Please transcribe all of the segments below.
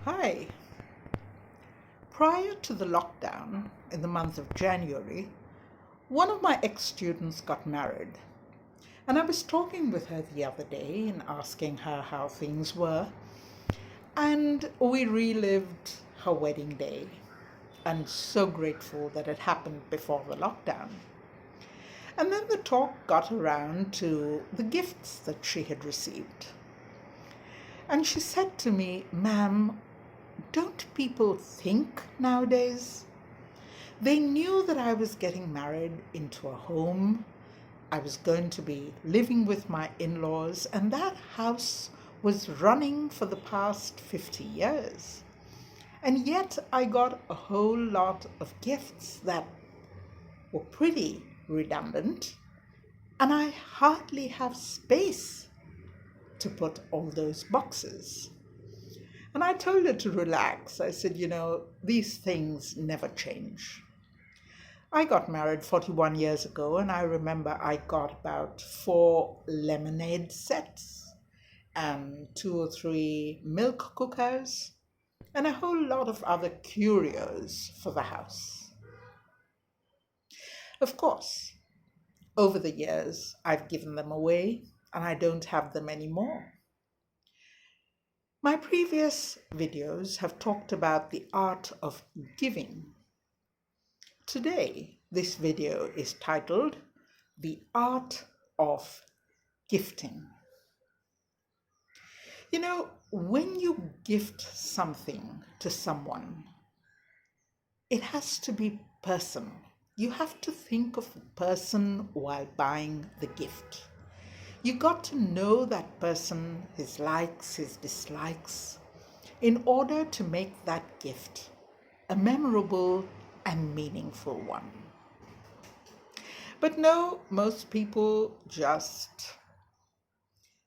Hi. Prior to the lockdown in the month of January, one of my ex students got married. And I was talking with her the other day and asking her how things were. And we relived her wedding day. And so grateful that it happened before the lockdown. And then the talk got around to the gifts that she had received. And she said to me, "Ma'am, don't people think nowadays?" They knew that I was getting married into a home. I was going to be living with my in laws, and that house was running for the past 50 years. And yet I got a whole lot of gifts that were pretty redundant, and I hardly have space to put all those boxes. And I told her to relax. I said, these things never change. I got married 41 years ago, and I remember I got about four lemonade sets and two or three milk cookers and a whole lot of other curios for the house. Of course, over the years, I've given them away and I don't have them anymore. My previous videos have talked about the art of giving. Today, this video is titled The Art of Gifting. When you gift something to someone, it has to be personal. You have to think of the person while buying the gift. You got to know that person, his likes, his dislikes, in order to make that gift a memorable and meaningful one. But no, most people just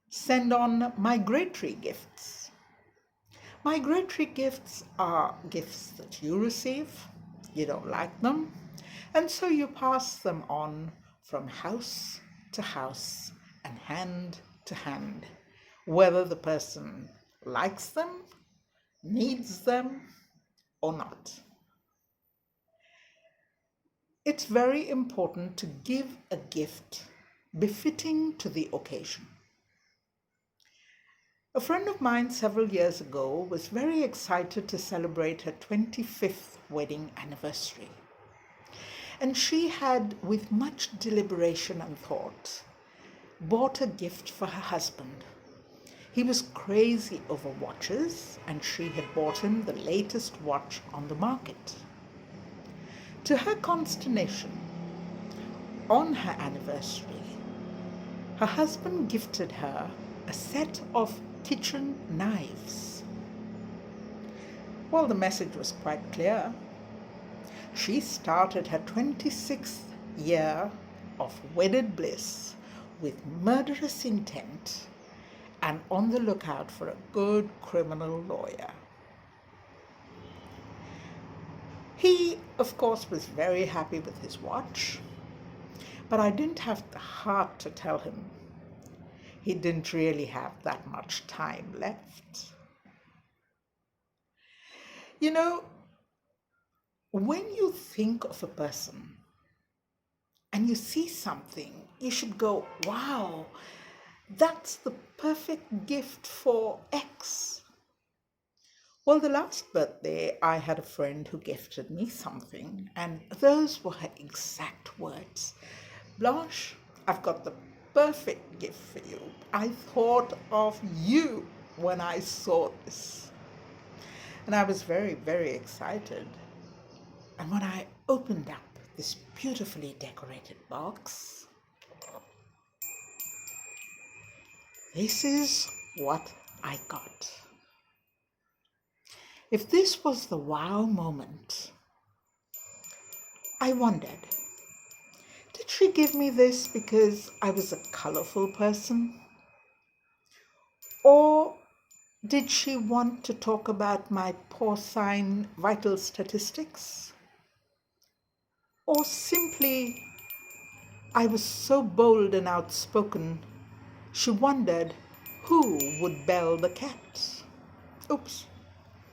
send on migratory gifts. Migratory gifts are gifts that you receive, you don't like them, and so you pass them on from house to house and hand to hand, whether the person likes them, needs them, or not. It's very important to give a gift befitting to the occasion. A friend of mine several years ago was very excited to celebrate her 25th wedding anniversary. And she had, with much deliberation and thought, bought a gift for her husband. He was crazy over watches, and she had bought him the latest watch on the market. To her consternation, on her anniversary, her husband gifted her a set of kitchen knives. Well, the message was quite clear. She started her 26th year of wedded bliss with murderous intent and on the lookout for a good criminal lawyer. He, of course, was very happy with his watch, but I didn't have the heart to tell him he didn't really have that much time left. When you think of a person and you see something, you should go, wow, that's the perfect gift for X. Well, the last birthday, I had a friend who gifted me something, and those were her exact words. "Blanche, I've got the perfect gift for you. I thought of you when I saw this." And I was very, very excited. And when I opened up this beautifully decorated box, this is what I got. If this was the wow moment, I wondered, did she give me this because I was a colorful person? Or did she want to talk about my porcine vital statistics? Or simply, I was so bold and outspoken, she wondered who would bell the cat. Oops,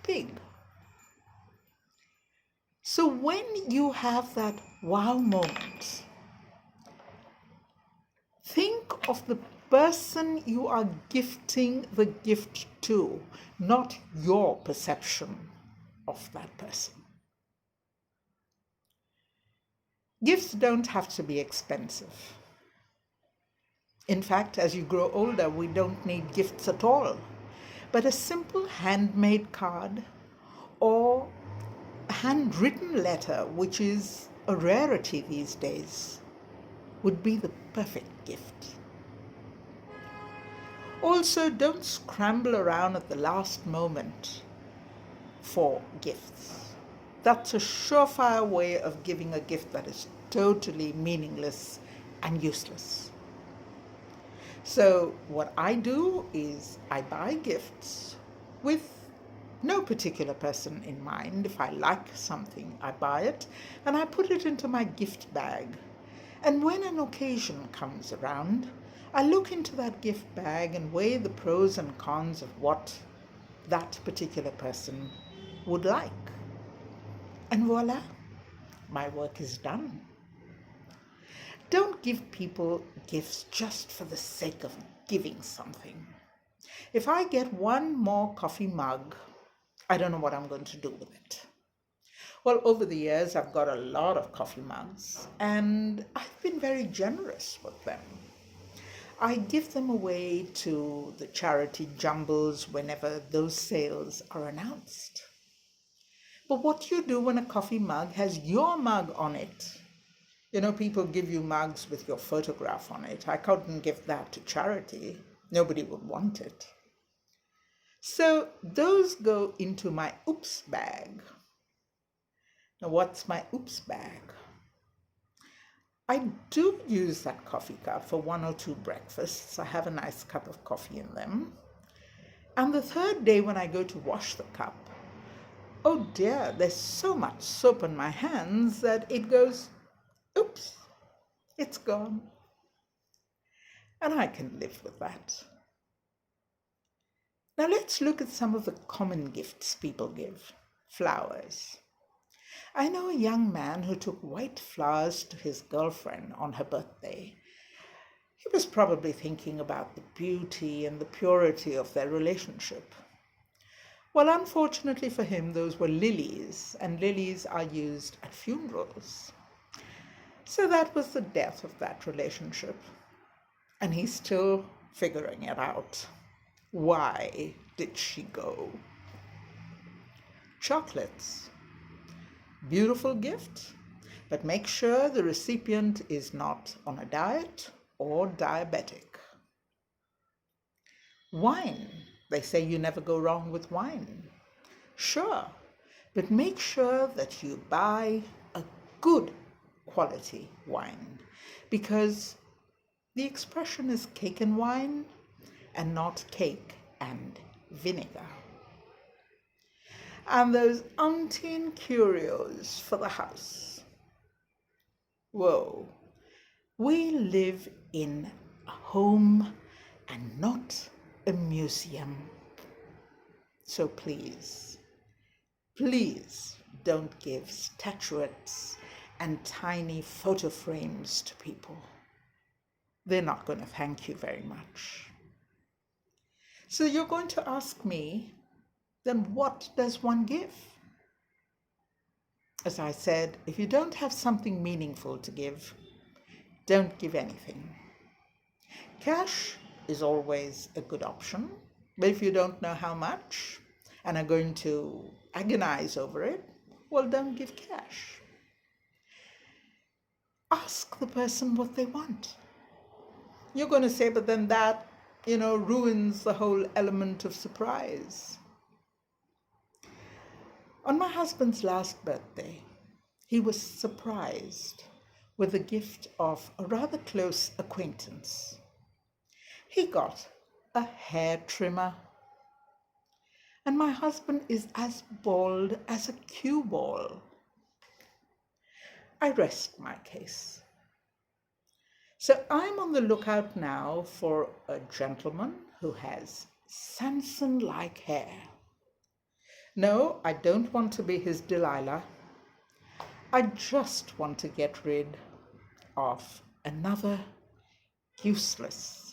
big. So when you have that wow moment, think of the person you are gifting the gift to, not your perception of that person. Gifts don't have to be expensive. In fact, as you grow older, we don't need gifts at all. But a simple handmade card or a handwritten letter, which is a rarity these days, would be the perfect gift. Also, don't scramble around at the last moment for gifts. That's a surefire way of giving a gift that is totally meaningless and useless. So what I do is I buy gifts with no particular person in mind. If I like something, I buy it and I put it into my gift bag. And when an occasion comes around, I look into that gift bag and weigh the pros and cons of what that particular person would like. And voila, my work is done. Don't give people gifts just for the sake of giving something. If I get one more coffee mug, I don't know what I'm going to do with it. Well, over the years, I've got a lot of coffee mugs, and I've been very generous with them. I give them away to the charity jumbles whenever those sales are announced. But what do you do when a coffee mug has your mug on it? You know, people give you mugs with your photograph on it. I couldn't give that to charity. Nobody would want it. So those go into my oops bag. Now, what's my oops bag? I do use that coffee cup for one or two breakfasts. I have a nice cup of coffee in them. And the third day when I go to wash the cup, oh dear, there's so much soap on my hands that it goes, oops, it's gone. And I can live with that. Now let's look at some of the common gifts people give. Flowers. I know a young man who took white flowers to his girlfriend on her birthday. He was probably thinking about the beauty and the purity of their relationship. Well, unfortunately for him, those were lilies, and lilies are used at funerals. So that was the death of that relationship. And he's still figuring it out. Why did she go? Chocolates. Beautiful gift, but make sure the recipient is not on a diet or diabetic. Wine. They say you never go wrong with wine. Sure, but make sure that you buy a good quality wine, because the expression is cake and wine and not cake and vinegar. And those umpteen curios for the house. Whoa, we live in a home and not a museum. So please, please don't give statuettes and tiny photo frames to people. They're not going to thank you very much. So you're going to ask me, then what does one give? As I said, if you don't have something meaningful to give, don't give anything. Cash is always a good option, but if you don't know how much and are going to agonize over it, well, don't give cash. Ask the person what they want. You're going to say, but then that, ruins the whole element of surprise. On my husband's last birthday, he was surprised with the gift of a rather close acquaintance. He got a hair trimmer. And my husband is as bald as a cue ball. I rest my case. So I'm on the lookout now for a gentleman who has Samson-like hair, No, I don't want to be his Delilah. I just want to get rid of another useless